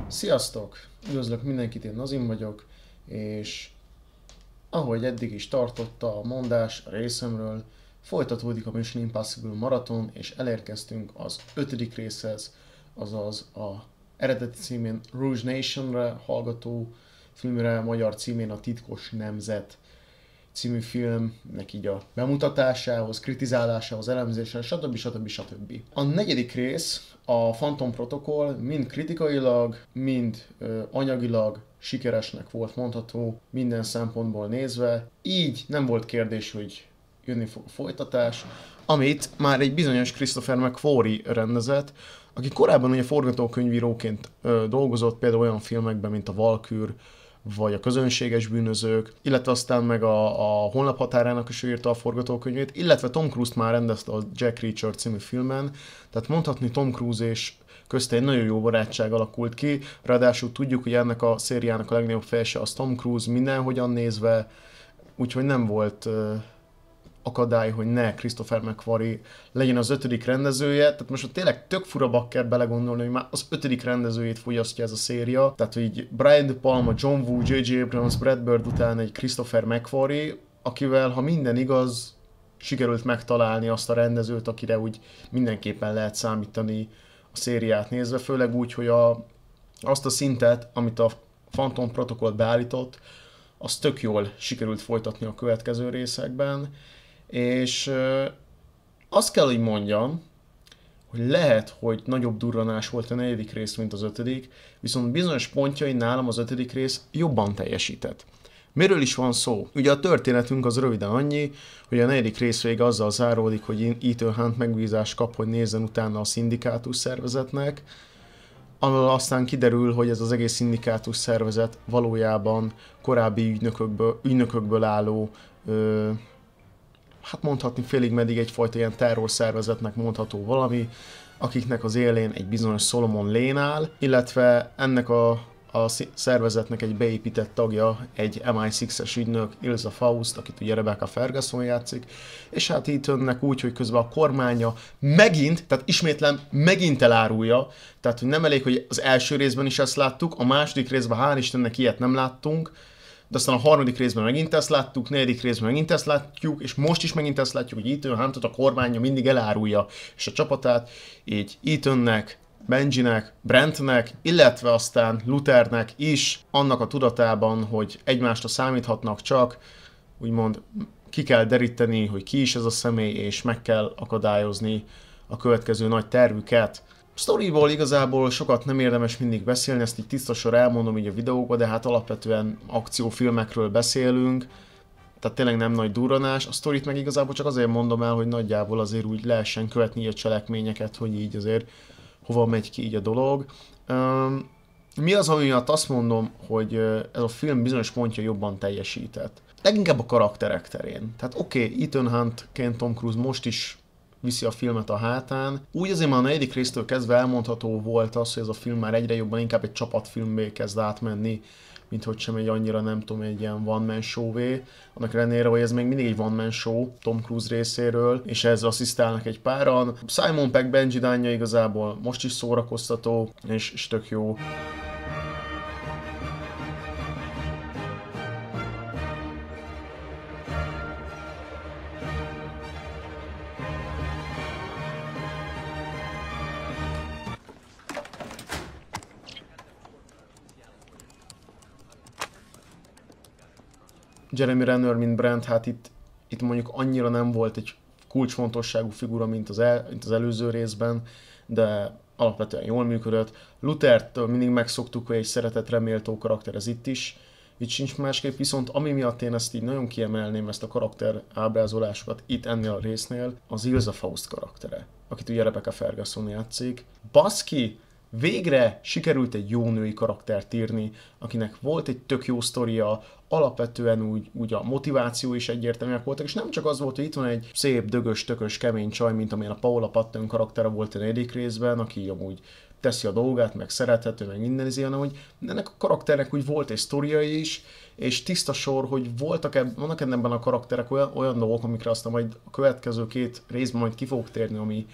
Sziasztok! Üdvözlök mindenkit, én Nazim vagyok, és ahogy eddig is tartotta a mondás a részemről, folytatódik a Mission Impossible maraton, és elérkeztünk az 5. részhez, azaz a eredeti címén Rouge Nationre hallgató filmre, magyar címén a Titkos Nemzet című filmnek így a bemutatásához, kritizálásához, elemzéséhez, stb. A 4. rész, a Phantom Protocol mind kritikailag, mind anyagilag sikeresnek volt mondható minden szempontból nézve. Így nem volt kérdés, hogy jönni fog a folytatás, amit már egy bizonyos Christopher McQuarrie rendezett, aki korábban ugye forgatókönyvíróként dolgozott például olyan filmekben, mint a Valkür, vagy a Közönséges bűnözők, illetve aztán meg a Holnap határának is ő írta a forgatókönyvét, illetve Tom Cruise-t már rendezte a Jack Reacher című filmen, tehát mondhatni Tom Cruise és közte egy nagyon jó barátság alakult ki, ráadásul tudjuk, hogy ennek a szériának a legnagyobb fejse az Tom Cruise mindenhogyan nézve, úgyhogy nem volt akadály, hogy ne Christopher McQuarrie legyen az 5. rendezője. Tehát most tényleg tök fura bakker belegondolni, hogy már az 5. rendezőjét fogyasztja ez a széria. Tehát, hogy Brian De Palma, John Woo, J.J. Abrams, Brad Bird után egy Christopher McQuarrie, akivel, ha minden igaz, sikerült megtalálni azt a rendezőt, akire úgy mindenképpen lehet számítani a szériát nézve, főleg úgy, hogy azt a szintet, amit a Phantom Protocol beállított, az tök jól sikerült folytatni a következő részekben, és azt kell, hogy mondjam, hogy lehet, hogy nagyobb durranás volt a 4. rész, mint az 5., viszont bizonyos pontjai nálam az 5. rész jobban teljesített. Miről is van szó? Ugye a történetünk az röviden annyi, hogy a 4. rész vége azzal záródik, hogy Ethan Hunt megbízást kap, hogy nézzen utána a szindikátus szervezetnek, ahol aztán kiderül, hogy ez az egész szindikátus szervezet valójában korábbi ügynökökből álló, hát mondhatni félig meddig egyfajta ilyen terrorszervezetnek mondható valami, akiknek az élén egy bizonyos Solomon Lane áll, illetve ennek a szervezetnek egy beépített tagja, egy MI6-es ügynök, Ilsa Faust, akit ugye Rebecca Ferguson játszik, és hát itt önnek úgy, hogy közben a kormánya megint, tehát ismétlem, megint elárulja, tehát hogy nem elég, hogy az első részben is ezt láttuk, a második részben hál' Istennek ilyet nem láttunk, de aztán a 3. részben megint ezt láttuk, 4. részben megint ezt látjuk, és most is megint ezt látjuk, hogy Ethan Huntot a kormánya mindig elárulja, és a csapatát így Ethannek, Benjinek, Brentnek, illetve aztán Luthernek is annak a tudatában, hogy egymásra számíthatnak, csak úgymond ki kell deríteni, hogy ki is ez a személy, és meg kell akadályozni a következő nagy tervüket. A sztoriból igazából sokat nem érdemes mindig beszélni, ezt így tisztasor elmondom így a videókban, de hát alapvetően akciófilmekről beszélünk, tehát tényleg nem nagy durranás. A sztorit meg igazából csak azért mondom el, hogy nagyjából azért úgy lehessen követni a cselekményeket, hogy így azért hova megy ki így a dolog. Mi az, ami miatt azt mondom, hogy ez a film bizonyos pontja jobban teljesített? Leginkább a karakterek terén. Tehát oké, Ethan Huntként Tom Cruise most is viszi a filmet a hátán. Úgy azért már a 4. résztől kezdve elmondható volt az, hogy ez a film már egyre jobban inkább egy csapatfilmbe kezd átmenni, mint hogy sem egy annyira, nem tudom, egy ilyen one-man show-vé. Annak ellenére, hogy ez még mindig egy one-man show Tom Cruise részéről, és ezzel asszisztálnak egy páran. Simon Pegg Benji Dánja igazából most is szórakoztató, és tök jó. Jeremy Renner, mint Brent, hát itt mondjuk annyira nem volt egy kulcsfontosságú figura, mint az előző részben, de alapvetően jól működött. Luthertől mindig megszoktuk, hogy egy szeretetre méltó karakter, ez itt sincs másképp, viszont ami miatt én ezt így nagyon kiemelném, ezt a karakter ábrázolásokat itt ennél a résznél, az Ilsa Faust karaktere, akit ugye Rebecca Ferguson játszik. Baszki! Végre sikerült egy jó női karaktert írni, akinek volt egy tök jó sztoria, alapvetően úgy a motiváció is egyértelműek voltak, és nem csak az volt, hogy itt van egy szép, dögös, tökös, kemény csaj, mint amilyen a Paula Patton karaktere volt a 4. részben, aki amúgy teszi a dolgát, meg szerethető, meg minden izé, hanem hogy ennek a karakternek úgy volt egy sztoria is, és tiszta sor, hogy vannak ebben a karakterek olyan dolgok, amikre aztán majd a következő 2 részben majd ki fogok térni, ami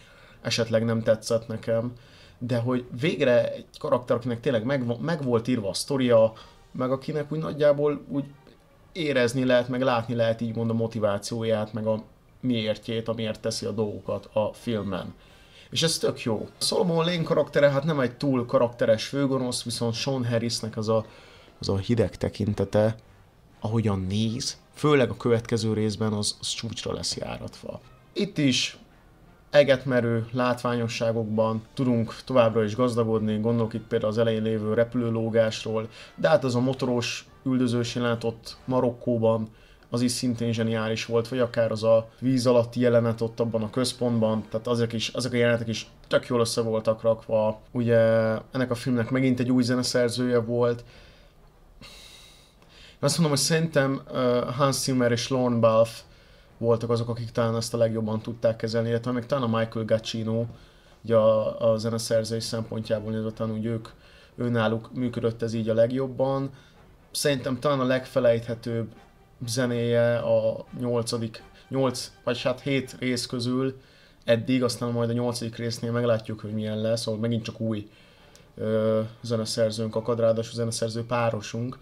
esetleg nem tetszett nekem. de hogy végre egy karakter, akinek tényleg meg volt írva a sztoria, meg akinek úgy nagyjából úgy érezni lehet, meg látni lehet így mond a motivációját, meg a miértjét, amiért teszi a dolgokat a filmben. És ez tök jó. Solomon Lane karaktere hát nem egy túl karakteres főgonosz, viszont Sean Harrisnek az a hideg tekintete, ahogyan néz, főleg a következő részben az csúcsra lesz járatva. Itt is egetmerő látványosságokban tudunk továbbra is gazdagodni, gondolok itt például az elején lévő repülőlógásról, de hát az a motoros üldözős jelenet ott Marokkóban, az is szintén zseniális volt, vagy akár az a víz alatti jelenet ott abban a központban, tehát azok a jelenetek is tök jól össze voltak rakva. Ugye ennek a filmnek megint egy új zeneszerzője volt. Azt mondom, hogy szerintem Hans Zimmer és Lorne Balfe voltak azok, akik talán ezt a legjobban tudták kezelni, illetve meg talán a Michael Giacchino, ugye a zeneszerzés szempontjából, illetve talán úgy náluk működött ez így a legjobban. Szerintem talán a legfelejthetőbb zenéje a 7 rész közül eddig, aztán majd a 8. résznél meglátjuk, hogy milyen lesz, szóval megint csak új zeneszerzőnk akad, ráadásul zeneszerző párosunk.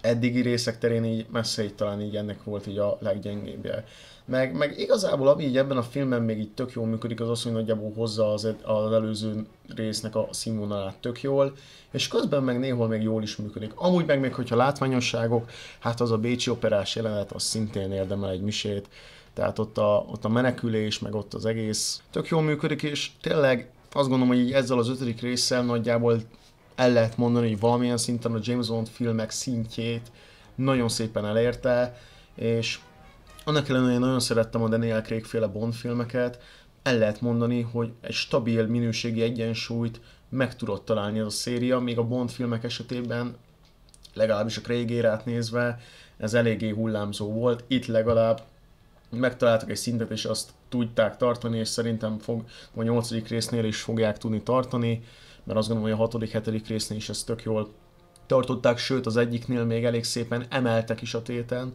Eddigi részek terén így messze így talán így ennek volt így a leggyengébbje. Meg igazából ami így ebben a filmben még így tök jól működik, az hogy nagyjából hozza az előző résznek a színvonalát tök jól, és közben meg néhol még jól is működik. Amúgy meg még hogyha látványosságok, hát az a bécsi operás jelenet, az szintén érdemel egy misét, tehát ott a menekülés, meg ott az egész tök jól működik, és tényleg azt gondolom, hogy így ezzel az 5. résszel nagyjából el lehet mondani, hogy valamilyen szinten a James Bond filmek szintjét nagyon szépen elérte, és annak ellenére én nagyon szerettem a Daniel Craig féle Bond filmeket, el lehet mondani, hogy egy stabil minőségi egyensúlyt meg tudott találni ez a széria, még a Bond filmek esetében, legalábbis a Craig érát nézve, ez eléggé hullámzó volt, itt legalább megtaláltak egy szintet, és azt tudták tartani, és szerintem a 8. résznél is fogják tudni tartani, mert azt gondolom, hogy a 6., 7. résznél is ezt tök jól tartották, sőt az egyiknél még elég szépen emeltek is a téten.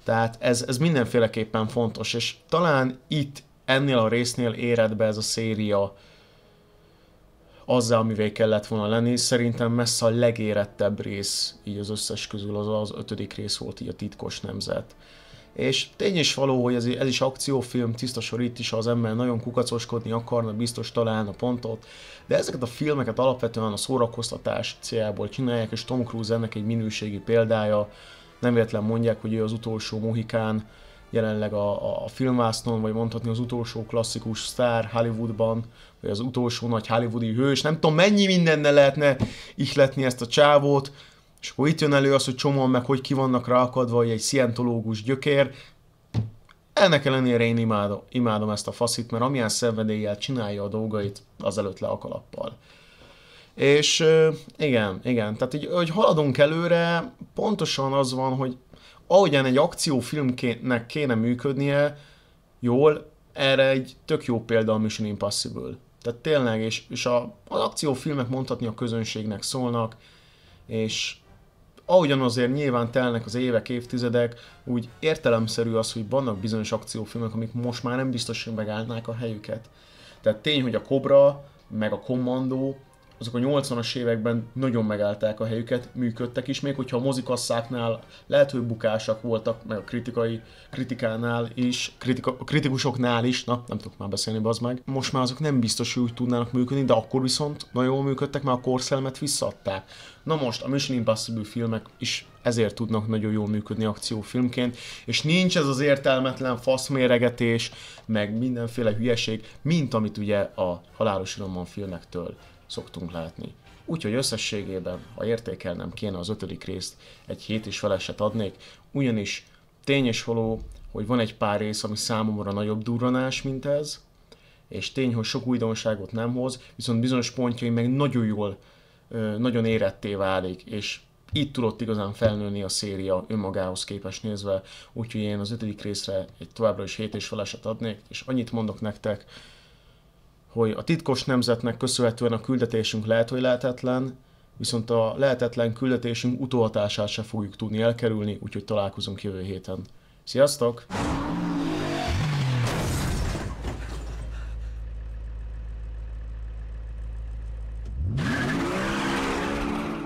Tehát ez mindenféleképpen fontos, és talán itt ennél a résznél éred be ez a széria azzal, amivel kellett volna lenni. Szerintem messze a legérettebb rész így az összes közül az 5. rész volt, így a Titkos Nemzet. És tény is való, hogy ez is akciófilm, tiszta sor, itt is az ember nagyon kukacoskodni akarna, biztos találna pontot, de ezeket a filmeket alapvetően a szórakoztatás céljából csinálják, és Tom Cruise ennek egy minőségi példája. Nem véletlen mondják, hogy ő az utolsó mohikán jelenleg a filmvásznon, vagy mondhatni az utolsó klasszikus sztár Hollywoodban, vagy az utolsó nagy hollywoodi hős. Nem tudom, mennyi mindennel lehetne ihletni ezt a csávót, és akkor itt jön elő az, hogy csomóan meg hogy ki vannak ráakadva, hogy egy szientológus gyökér. Ennek ellenére én imádom ezt a faszit, mert amilyen szenvedéllyel csinálja a dolgait, azelőtt le a kalappal. És igen, tehát így, hogy haladunk előre, pontosan az van, hogy ahogyan egy akciófilmnek kéne működnie jól, erre egy tök jó példa a Mission Impossible. Tehát tényleg, és az akciófilmek mondhatni a közönségnek szólnak, és ahogyan azért nyilván telnek az évek, évtizedek, úgy értelemszerű az, hogy vannak bizonyos akciófilmek, amik most már nem biztos, hogy megállnák a helyüket. Tehát tény, hogy a Cobra, meg a Commando, azok a 80-as években nagyon megállták a helyüket, működtek is, még hogyha a mozikasszáknál lehet, hogy bukásak voltak, meg a kritikánál is, a kritikusoknál is, na, nem tudok már beszélni, bazd meg. Most már azok nem biztos, hogy úgy tudnának működni, de akkor viszont nagyon jól működtek, mert a korszellemet visszaadták. Na most a Mission Impossible filmek is ezért tudnak nagyon jól működni akciófilmként, és nincs ez az értelmetlen faszméregetés, meg mindenféle hülyeség, mint amit ugye a Halálos Iramban filmektől szoktunk látni. Úgyhogy összességében, ha értékelnem kéne az 5. részt, egy 7,5-eset adnék, ugyanis tény és való, hogy van egy pár rész, ami számomra nagyobb durranás, mint ez, és tény, hogy sok újdonságot nem hoz, viszont bizonyos pontjai meg nagyon jól, nagyon éretté válik, és itt tudott igazán felnőni a széria önmagához képest nézve, úgyhogy én az 5. részre egy továbbra is 7,5-eset adnék, és annyit mondok nektek, hogy a Titkos Nemzetnek köszönhetően a küldetésünk lehet, hogy lehetetlen, viszont a lehetetlen küldetésünk utóhatását se fogjuk tudni elkerülni, úgyhogy találkozunk jövő héten. Sziasztok!